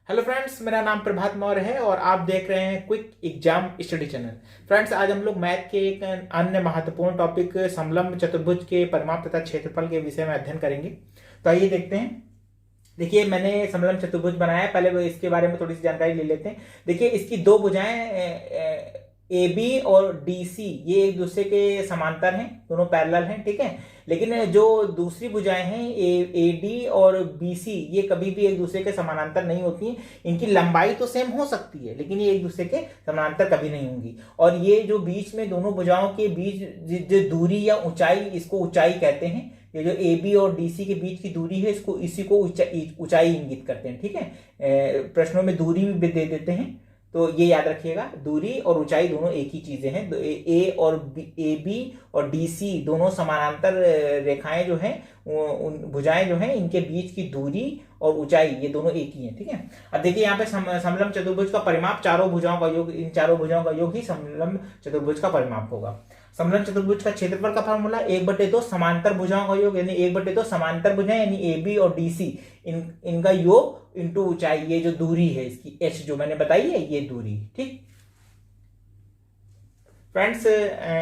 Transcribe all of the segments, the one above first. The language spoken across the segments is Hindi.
हेलो फ्रेंड्स, मेरा नाम प्रभात मौर्य है और आप देख रहे हैं quick exam study channel. Friends, आज हम लोग मैथ के एक अन्य महत्वपूर्ण टॉपिक समलंब चतुर्भुज के परिमाप तथा क्षेत्रफल के विषय में अध्ययन करेंगे। तो आइए देखते हैं। देखिए, मैंने समलंब चतुर्भुज बनाया है। पहले वो इसके बारे में थोड़ी सी जानकारी ले लेते हैं। देखिए, इसकी दो भुजाएं ए बी और डी सी ये एक दूसरे के समांतर हैं, दोनों पैरेलल हैं, ठीक है। लेकिन जो दूसरी भुजाएं हैं ए डी और बी सी ये कभी भी एक दूसरे के समानांतर नहीं होती हैं। इनकी लंबाई तो सेम हो सकती है, लेकिन ये एक दूसरे के समानांतर कभी नहीं होंगी। और ये जो बीच में दोनों भुजाओं के बीच जो दूरी या ऊंचाई, इसको ऊंचाई कहते हैं। ये जो ए बी और डी सी के बीच की दूरी है, इसी को ऊंचाई इंगित करते हैं, ठीक है। प्रश्नों में दूरी भी दे देते हैं, तो ये याद रखिएगा। दूरी और ऊंचाई दोनों एक ही चीजें हैं। ए बी और डी सी दोनों समानांतर रेखाएं जो हैं, उन भुजाएं जो हैं, इनके बीच की दूरी और ऊंचाई ये दोनों एक ही हैं, ठीक है। अब देखिए, यहाँ पे समलंब चतुर्भुज का परिमाप चारों भुजाओं का योग, इन चारों भुजाओं का योग ही समलंब चतुर्भुज का परिमाप होगा। समलंब चतुर्भुज का क्षेत्रफल का फॉर्मूला 1/2 समांतर भुजाओं का योग, यानी 1/2 समांतर भुजाएं यानी ए बी और डी सी, इनका योग इंटू ऊंचाई, ये जो दूरी है इसकी एच जो मैंने बताई है, ये दूरी, ठीक। फ्रेंड्स,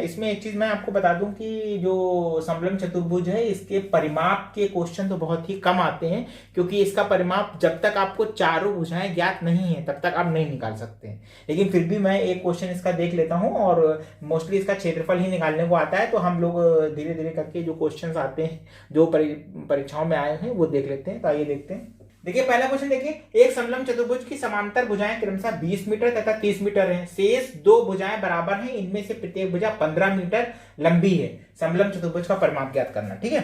इसमें एक चीज मैं आपको बता दूं कि जो समलंब चतुर्भुज है, इसके परिमाप के क्वेश्चन तो बहुत ही कम आते हैं, क्योंकि इसका परिमाप जब तक आपको चारों भुजाएं ज्ञात नहीं है तब तक आप नहीं निकाल सकते हैं। लेकिन फिर भी मैं एक क्वेश्चन इसका देख लेता हूं, और मोस्टली इसका क्षेत्रफल ही निकालने को आता है। तो हम लोग धीरे धीरे करके जो क्वेश्चन आते हैं, जो परीक्षाओं में आए हैं, वो देख लेते हैं। तो आइए देखते हैं। देखिए, पहला क्वेश्चन देखिए, एक समलंब चतुर्भुज की समांतर भुजाएं क्रमशः 20 मीटर तथा 30 मीटर हैं। शेष दो भुजाएं बराबर हैं, इनमें से प्रत्येक भुजा 15 मीटर लंबी है। समलंब चतुर्भुज का परिमाप ज्ञात करना, ठीक है।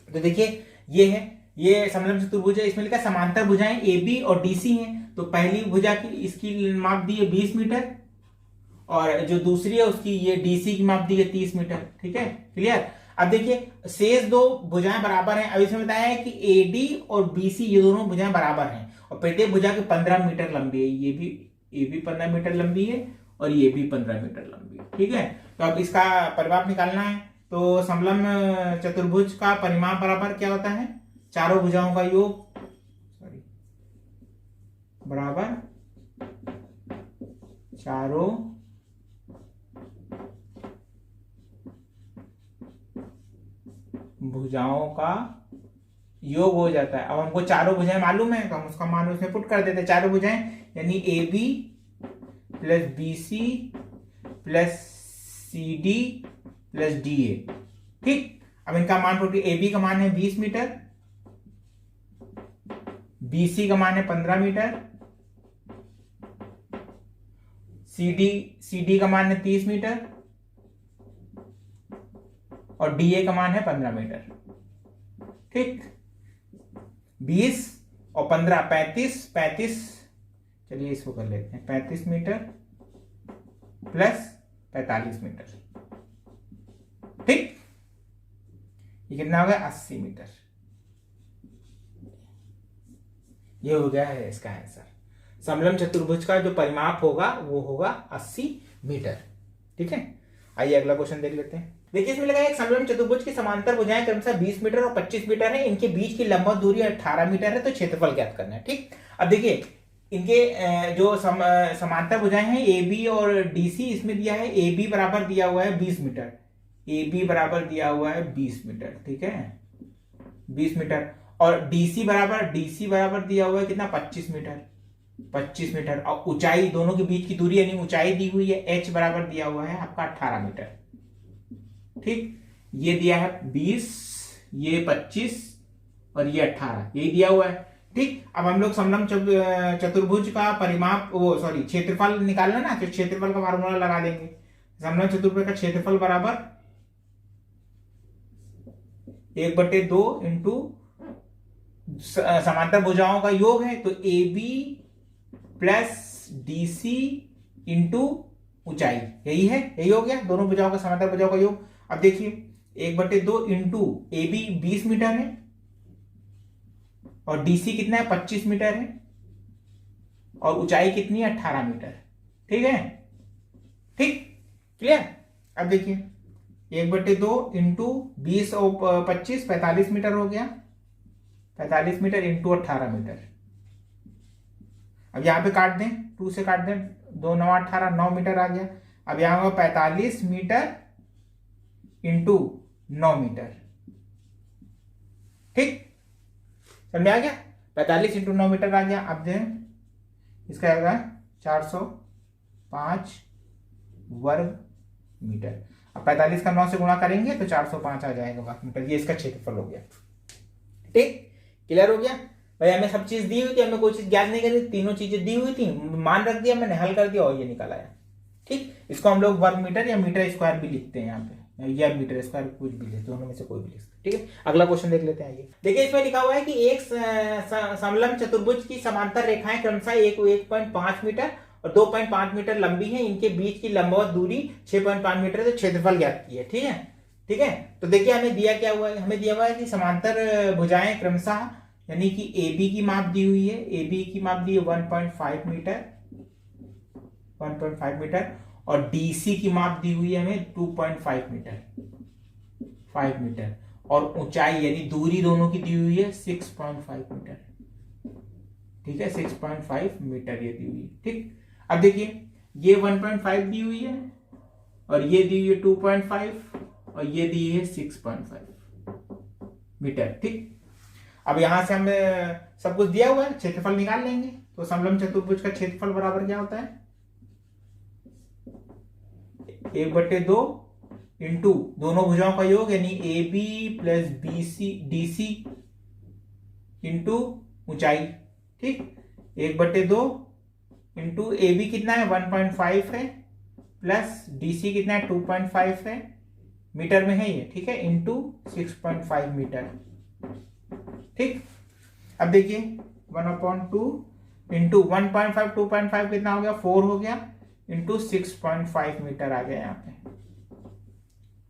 तो देखिए, ये समलंब चतुर्भुज है। इसमें लिखा समांतर भुजाएं ए बी और डी सी हैं। तो पहली भुजा की इसकी माप दी है 20 मीटर, और जो दूसरी है उसकी, ये डी सी की माप दी है 30 मीटर, ठीक है। क्लियर। अब देखिए, शेष दो भुजाएं बराबर हैं। अब इसमें बताया है कि ए डी और बी सी ये दोनों भुजाएं बराबर हैं, और प्रत्येक भुजा की 15 मीटर लंबी है। ये भी 15 मीटर लंबी है, और ये भी 15 मीटर लंबी है, ठीक है। तो अब इसका परिमाप निकालना है। तो समलंब चतुर्भुज का परिमाप बराबर क्या होता है? चारों भुजाओं का योग बराबर चारों भुजाओं का योग हो जाता है। अब हमको चारों भुजाएं मालूम है, तो हम उसका मान उसमें पुट कर देते हैं। चारों भुजाएं यानी A B plus B C plus C D plus D A, ठीक। अब इनका मान पुट, ए बी का मान है 20 मीटर, बी सी का मान है 15 मीटर, सी डी का मान है 30 मीटर, और डी ए का मान है 15 मीटर, ठीक। 20 और 15 35, चलिए इसको कर लेते हैं। 35 मीटर प्लस 45 मीटर, ठीक। ये कितना हो गया? 80 मीटर। ये हो गया है इसका आंसर। समलंब चतुर्भुज का जो परिमाप होगा वो होगा 80 मीटर, ठीक है। आइए अगला क्वेश्चन देख लेते हैं। देखिए, इसमें लगा है एक समलंब चतुर्भुज की समांतर भुजाएं क्रमशः 20 मीटर और 25 मीटर है। इनके बीच की लंबवत दूरी 18 मीटर है। तो क्षेत्रफल ज्ञात करना है, ठीक। अब देखिए, इनके जो समांतर भुजाएं हैं ए बी और डी सी, इसमें दिया है ए बी बराबर दिया हुआ है 20 मीटर, ए बी बराबर दिया हुआ है 20 मीटर, ठीक है, 20 मीटर। और डी सी बराबर दिया हुआ है कितना? 25 मीटर, 25 मीटर। और ऊंचाई, दोनों के बीच की दूरी यानी ऊंचाई दी हुई है, एच बराबर दिया हुआ है आपका 18 मीटर, ठीक। ये दिया है 20, ये 25 और ये 18, यही दिया हुआ है, ठीक। अब हम लोग समलंब चतुर्भुज का परिमाप, क्षेत्रफल निकालना ना, तो क्षेत्रफल का फार्मूला लगा देंगे। समलंब चतुर्भुज का क्षेत्रफल बराबर 1/2 इंटू समांतर भुजाओं का योग है, तो A B plus D C into ऊंचाई, यही हो गया दोनों भुजाओं का, समांतर भुजाओं का योग। अब देखिए, 1/2 इंटू ए बी 20 मीटर है, और डी सी कितना है? 25 मीटर है, और ऊंचाई कितनी है? 18 मीटर, ठीक है, ठीक। क्लियर। अब देखिए, 1/2 इंटू 20 और 25 45 मीटर हो गया, 45 मीटर इंटू 18 मीटर, अब यहाँ पे काट दें, 2 से काट दें, 2 9 18, 9 मीटर आ गया। अब यहाँ होगा 45 मीटर इंटू 9 मीटर। ठीक, समझ में आ गया? 45 इंटू 9 मीटर आ गया। अब दें इसका आएगा 405 वर्ग मीटर। अब 45 का 9 से गुणा करेंगे तो 405 आ जाएगा वर्ग मीटर। ये इसका क्षेत्रफल हो गया। ठीक, क्लियर हो गया भाई? हमें सब चीज दी हुई थी, हमें कोई चीज ज्ञात नहीं करी, तीनों चीजें दी हुई थी, मान रख दिया, मैंने हल कर दिया और ये निकल आया। ठीक, इसको हम लोग वर्ग मीटर या मीटर स्क्वायर भी लिखते हैं यहाँ पे, या मीटर स्क्वायर कुछ भी लिखते, दोनों में से कोई भी लिख सकते। ठीक है, अगला क्वेश्चन देख लेते हैं। ये देखिए, इसमें लिखा हुआ है कि एक समलंब चतुर्भुज की समांतर रेखाएं क्रमशः 1.5 मीटर और 2.5 मीटर लंबी है, इनके बीच की लंबवत दूरी 6.5 मीटर है, तो क्षेत्रफल ज्ञात कीजिए। ठीक है, ठीक है। तो देखिए हमें दिया क्या हुआ है, हमें दिया हुआ है कि समांतर भुजाएं क्रमशः, यानी कि AB की माप दी हुई है, AB की माप दी है 1.5 मीटर, 1.5 मीटर, और DC की माप दी हुई है हमें 2.5 मीटर, 5 मीटर, और ऊंचाई यानी दूरी दोनों की दी हुई है 6.5 मीटर। ठीक है, 6.5 मीटर ये दी हुई है। ठीक, अब देखिए ये 1.5 दी हुई है और ये दी हुई है 2.5 और ये दी है 6.5 मीटर। ठीक, अब यहां से हम सब कुछ दिया हुआ है, क्षेत्रफल निकाल लेंगे। तो समलंब चतुर्भुज का क्षेत्रफल बराबर क्या होता है, 1/2 इंटू दोनों भुजाओं का योग यानी AB plus BC DC into ऊंचाई। ठीक, 1/2 इंटू AB कितना है 1.5 है, प्लस DC कितना है 2.5 है, मीटर में है ये। ठीक है, इंटू 6.5 मीटर। ठीक, अब देखिए 1/2 इंटू 1.5, 2.5 कितना हो गया 4 हो गया, इंटू 6.5 मीटर आ गया। यहाँ पे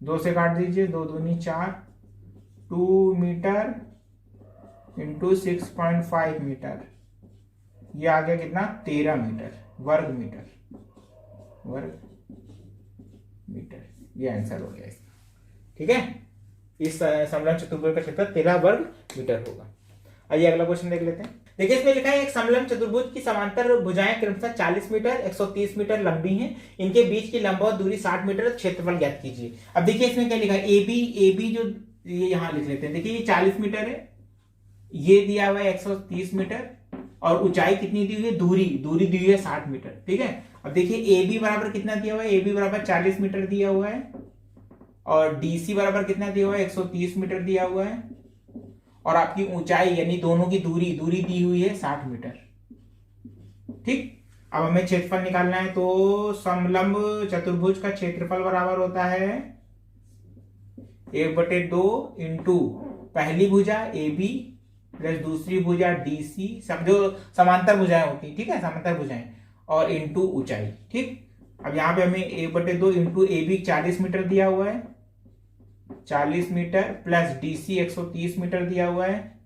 2 से काट दीजिए, 2 दूनी 4, 2 मीटर इंटू 6.5 मीटर, ये आ गया कितना 13 मीटर, वर्ग मीटर, वर्ग मीटर। ये आंसर हो गया इसका। ठीक है, इस समलंब चतुर्भुज का क्षेत्रफल 13 वर्ग मीटर होगा। आइए अगला क्वेश्चन देख लेते हैं। देखिए इसमें लिखा है एक समलंब चतुर्भुज की समांतर भुजाएं क्रमशः 40 मीटर 130 मीटर लंबी हैं, इनके बीच की लंबवत दूरी 60 मीटर, क्षेत्रफल ज्ञात कीजिए। अब देखिए इसमें क्या लिखा है, AB जो ये यहां लिख लेते हैं। देखिए ये 40 मीटर है, ये दिया हुआ है 130 मीटर, और ऊंचाई कितनी दी हुई है, दूरी दी हुई है 60 मीटर। ठीक है, अब देखिए AB बराबर कितना दिया हुआ है, AB बराबर 40 मीटर दिया हुआ है, और DC बराबर कितना दिया हुआ है 130 मीटर दिया हुआ है, और आपकी ऊंचाई यानी दोनों की दूरी दी हुई है 60 मीटर। ठीक, अब हमें क्षेत्रफल निकालना है। तो समलंब चतुर्भुज का क्षेत्रफल बराबर होता है 1/2 इंटू पहली भुजा AB प्लस दूसरी भुजा DC, सब जो समांतर भुजाएं होती, ठीक है, समांतर भुजाएं, और इंटू ऊंचाई। ठीक, अब यहाँ पे हमें 1/2 इंटू AB 40 मीटर दिया हुआ है, 40 मीटर, प्लस DC 130 मीटर दिया हुआ है,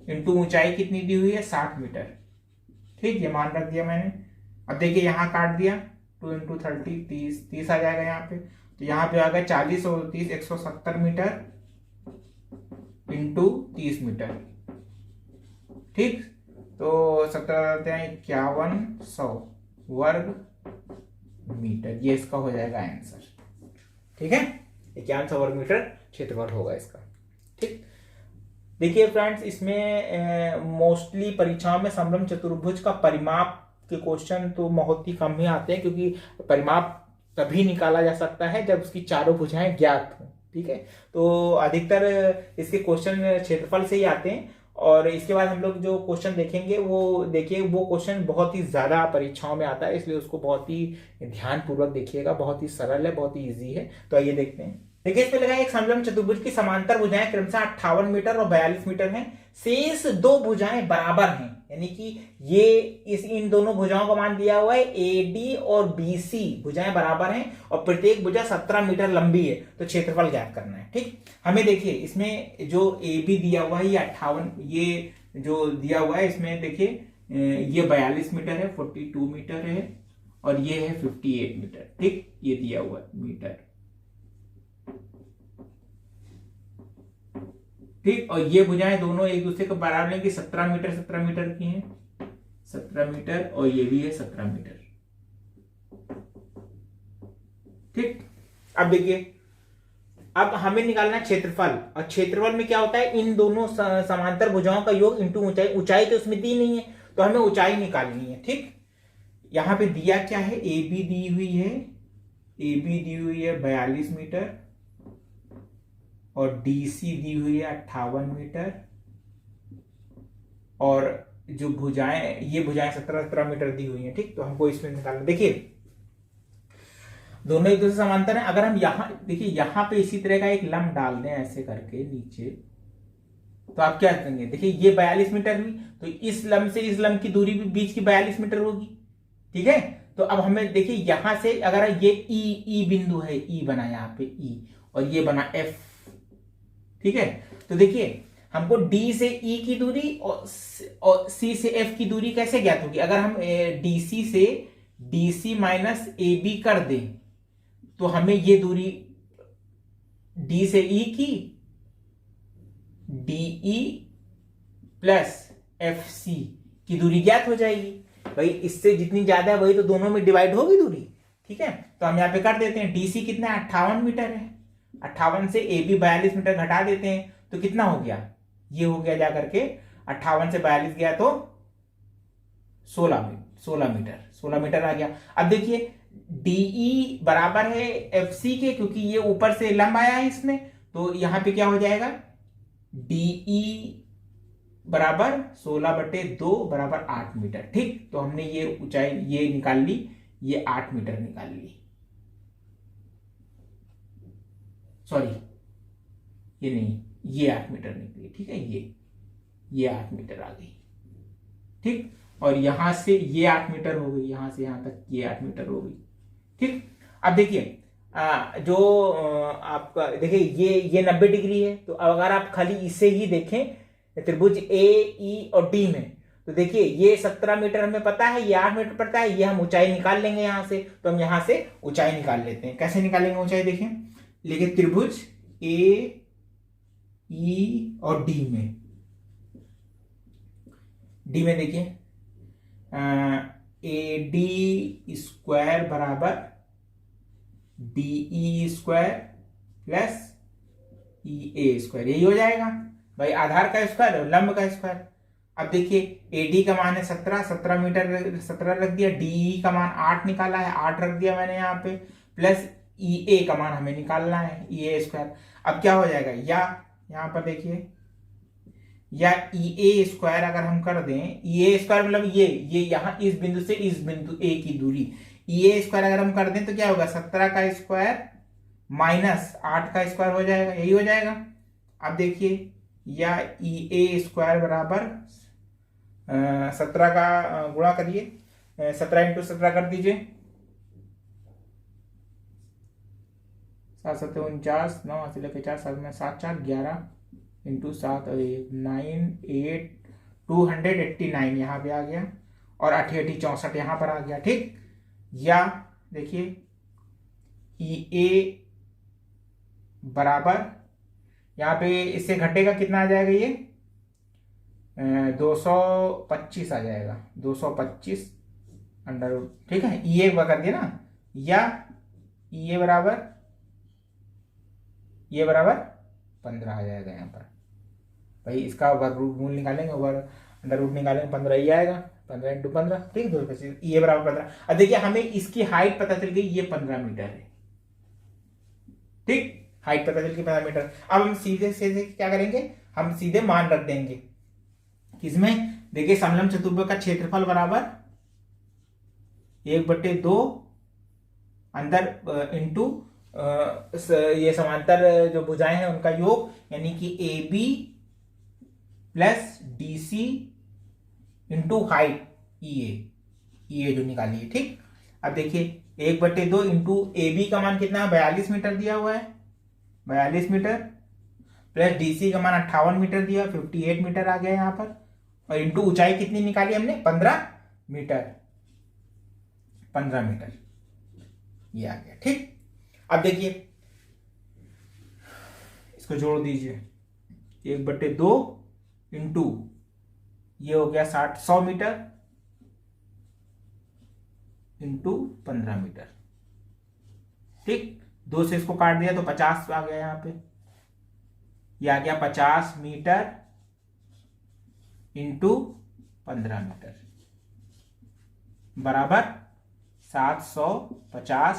इंटू ऊंचाई कितनी दी हुई है 60 मीटर। ठीक, ये मान रख दिया मैंने। अब देखिए यहाँ काट दिया, 2 इंटू 30 30 आ जाएगा यहाँ पे। तो यहाँ पे आ गया 40 और 30 170 मीटर इंटू 30 मीटर। ठीक, तो 5100 वर्ग मीटर, ये इसका हो जाएगा आंसर। ठीक है, 5100 वर्ग मीटर क्षेत्रफल होगा इसका। ठीक, देखिए फ्रेंड्स, इसमें मोस्टली परीक्षाओं में समलंब चतुर्भुज का परिमाप के क्वेश्चन तो बहुत ही कम ही आते हैं, क्योंकि परिमाप तभी निकाला जा सकता है जब उसकी चारों भुजाएं ज्ञात हों। ठीक है, तो अधिकतर इसके क्वेश्चन क्षेत्रफल से ही आते हैं। और इसके बाद हम लोग जो क्वेश्चन देखेंगे वो देखिए, वो क्वेश्चन बहुत ही ज्यादा परीक्षाओं में आता है, इसलिए उसको बहुत ही ध्यानपूर्वक देखिएगा। बहुत ही सरल है, बहुत ही इजी है। तो आइए देखते हैं। देखिए इसमें लगा एक समलंब चतुर्भुज की समांतर भुजाएं क्रमशः 58 मीटर और 42 मीटर हैं, शेष दो भुजाएं बराबर हैं, यानी कि ये इन दोनों भुजाओं का मान दिया हुआ है AD और BC भुजाएं बराबर हैं, और प्रत्येक भुजा 17 मीटर लंबी है, तो क्षेत्रफल ज्ञात करना है। ठीक, हमें देखिए इसमें जो AB दिया हुआ है ये 58, ये जो दिया हुआ है इसमें देखिए ये 42 मीटर है, 42 मीटर है, और ये है 58 मीटर। ठीक, ये दिया हुआ है मीटर। ठीक, और ये भुजाएं दोनों एक दूसरे को बराबर की 17 मीटर की हैं, 17 मीटर और ये भी है 17 मीटर। ठीक, अब देखिए, अब हमें निकालना है क्षेत्रफल, और क्षेत्रफल में क्या होता है, इन दोनों समांतर भुजाओं का योग इंटू ऊंचाई। ऊंचाई तो उसमें दी नहीं है, तो हमें ऊंचाई निकालनी है। ठीक, यहां पे दिया क्या है, ए बी दी हुई है, ए बी दी हुई है 42 मीटर और डीसी दी हुई है 58 मीटर, और जो भुजाएं, ये भुजाएं 17 मीटर दी हुई हैं। ठीक, तो हमको इसमें निकालना, देखिए दोनों एक दूसरे से समांतर हैं। अगर हम यहां देखिए, यहां पे इसी तरह का एक लंब डाल दें ऐसे करके नीचे, तो आप क्या करेंगे, देखिए ये 42 मीटर हुई, तो इस लंब से इस लंब की दूरी भी बीच की 42 मीटर होगी। ठीक है, तो अब हमें देखिए यहां से अगर ये ई बिंदु है, ई बना यहाँ पे ई, और ये बना एफ। ठीक है, तो देखिए हमको डी से ई की दूरी और सी से एफ की दूरी कैसे ज्ञात होगी, अगर हम डीसी से डीसी माइनस ए बी कर दें तो हमें ये दूरी डी से ई की डीई प्लस एफ सी की दूरी ज्ञात हो जाएगी। भाई इससे जितनी ज्यादा है वही तो दोनों में डिवाइड होगी दूरी। ठीक है, तो हम यहां पे कर देते हैं, डीसी कितना है 58 मीटर है, 58 से ए बी 42 मीटर घटा देते हैं तो कितना हो गया, ये हो गया जाकर के 58 से 42 गया तो 16 मीटर आ गया। अब देखिए डीई बराबर है एफ सी के, क्योंकि ये ऊपर से लंब आया है इसमें, तो यहां पे क्या हो जाएगा, डीई बराबर 16/2 बराबर 8 मीटर। ठीक, तो हमने ये ऊंचाई ये निकाल ली, ये 8 मीटर निकाल ली, सॉरी ये नहीं, ये 8 मीटर निकली। ठीक है, ये 8 मीटर आ गई। ठीक, और यहां से ये 8 मीटर हो गई, यहां से यहां तक ये 8 मीटर हो गई। ठीक, अब देखिए जो आपका देखिए ये 90 डिग्री है, तो अगर आप खाली इसे ही देखें त्रिभुज ए ई और डी में, तो देखिए ये 17 मीटर हमें पता है, ये 8 मीटर पता है, ये हम ऊंचाई निकाल लेंगे यहां से। तो हम यहां से ऊंचाई निकाल लेते हैं, कैसे निकालेंगे ऊंचाई, देखिए लेकिन त्रिभुज ए ई और डी में देखिए ए डी स्क्वायर बराबर डी स्क्वायर प्लस ई ए स्क्वायर, यही हो जाएगा भाई, आधार का स्क्वायर और लंब का स्क्वायर। अब देखिए एडी का मान है 17 मीटर, 17 रख दिया, डी का मान 8 निकाला है, 8 रख दिया मैंने यहाँ पे, प्लस ई ए का मान हमें निकालना है, ई ए स्क्वायर। अब क्या हो जाएगा, या यहाँ पर देखिए, या ई ए स्क्वायर अगर हम कर दें, ई ए स्क्वायर मतलब ये यहाँ इस बिंदु से इस बिंदु ए की दूरी, ई ए स्क्वायर अगर हम कर दें तो क्या होगा, 17 का स्क्वायर माइनस 8 का स्क्वायर हो जाएगा, यही हो जाएगा। अब देखिए, या ई ए स्क्वायर बराबर 17 का गुणा करिए, 17 इंटू 17 कर दीजिए, 7 7 49, 9 से लेकर 4 7 में 7 4 11 इंटू 7 और 9 8 289 यहाँ पे आ गया, और 8 8 64 यहाँ पर आ गया। ठीक, या देखिए ई ए बराबर यहाँ पे इससे घटेगा कितना आ जाएगा, ये 225 आ जाएगा, 225 अंडर। ठीक है, ई ए कर दिया ना, या ई ए बराबर 15 आ जाएगा यहाँ पर। भाई इसका वर्ग रूट मूल निकालेंगे, अंडर रूट निकालेंगे, 15 ही आएगा, 15 इंटू 15। ठीक, 225, ये बराबर 15। अब देखिए हमें इसकी हाइट पता चल गई, ये 15 मीटर है। ठीक, हाइट पता चल गई 15 मीटर। अब हम सीधे सीधे क्या करेंगे, हम सीधे मान रख देंगे किसमें, देखिए समलंब चतुर्भुज का क्षेत्रफल बराबर 1/2 अंदर इंटू ये समांतर जो भुजाएं हैं उनका योग, यानी कि A B plus D C into height E A जो निकाली है। ठीक, अब देखिए 1/2 इंटू ए बी का मान कितना है, 42 मीटर दिया हुआ है, 42 मीटर प्लस डी सी का मान 58 मीटर दिया, 58 मीटर आ गया यहाँ पर, और इंटू ऊंचाई कितनी निकाली हमने, 15 मीटर, 15 मीटर ये आ गया। ठीक, अब देखिए इसको जोड़ दीजिए, 1/2 इंटू ये हो गया 100 मीटर इंटू 15 मीटर। ठीक, 2 से इसको काट दिया तो 50 आ गया यहाँ पे, ये आ गया 50 मीटर इंटू 15 मीटर बराबर 750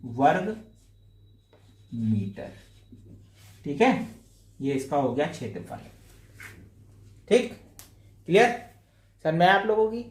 वर्ग मीटर। ठीक है, ये इसका हो गया क्षेत्रफल। ठीक, क्लियर सर मैं आप लोगों की।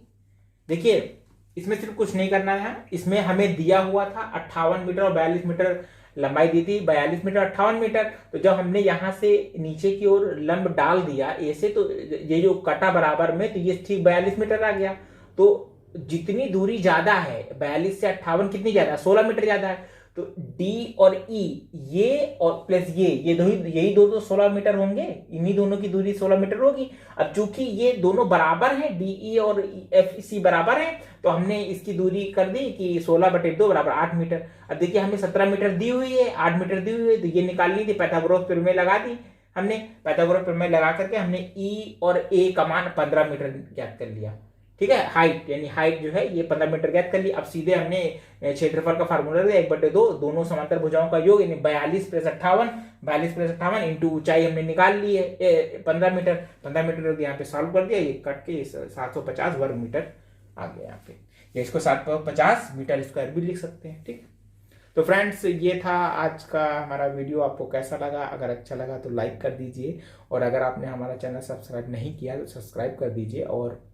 देखिए इसमें सिर्फ कुछ नहीं करना है, इसमें हमें दिया हुआ था 58 मीटर और 42 मीटर लंबाई दी थी, 42 मीटर 58 मीटर। तो जब हमने यहां से नीचे की ओर लंब डाल दिया ऐसे, तो ये जो कटा बराबर में, तो ये ठीक 42 मीटर आ गया। तो जितनी दूरी ज्यादा है 42 से 58 कितनी ज्यादा है, 16 मीटर ज्यादा है। तो D और E ये और प्लस ये दो, यही दो तो 16 मीटर होंगे, इन्हीं दोनों की दूरी 16 मीटर होगी। अब चूंकि ये दोनों बराबर हैं, DE और FC बराबर हैं, तो हमने इसकी दूरी कर दी कि 16/2 बराबर 8 मीटर। अब देखिए हमें 17 मीटर दी हुई है, 8 मीटर दी हुई है, तो ये निकालनी थी, पाइथागोरस प्रमेय लगा दी हमने। पाइथागोरस प्रमेय लगा करके हमने E और A का मान 15 मीटर ज्ञात कर लिया। ठीक है, हाइट यानी हाइट जो है ये 15 मीटर ज्ञात कर ली। अब सीधे हमने क्षेत्रफल का फार्मूला दिया 1/2, दोनों समांतर भुजाओं का योग यानी 42 + 58 इंटू ऊंचाई हमने निकाल ली है 15 मीटर। 15 मीटर यहाँ पे सॉल्व कर दिया, ये कट के 750 वर्ग मीटर आ गया यहाँ पे, या इसको 750 मीटर स्क्वायर भी लिख सकते हैं। ठीक, तो फ्रेंड्स ये था आज का हमारा वीडियो। आपको कैसा लगा? अगर अच्छा लगा तो लाइक कर दीजिए, और अगर आपने हमारा चैनल सब्सक्राइब नहीं किया तो सब्सक्राइब कर दीजिए, और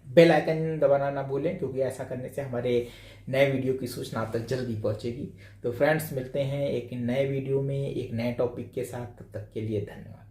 बेल आइकन दबाना ना भूलें, क्योंकि ऐसा करने से हमारे नए वीडियो की सूचना आप तक जल्दी पहुंचेगी। तो फ्रेंड्स मिलते हैं एक नए वीडियो में एक नए टॉपिक के साथ, तब तक के लिए धन्यवाद।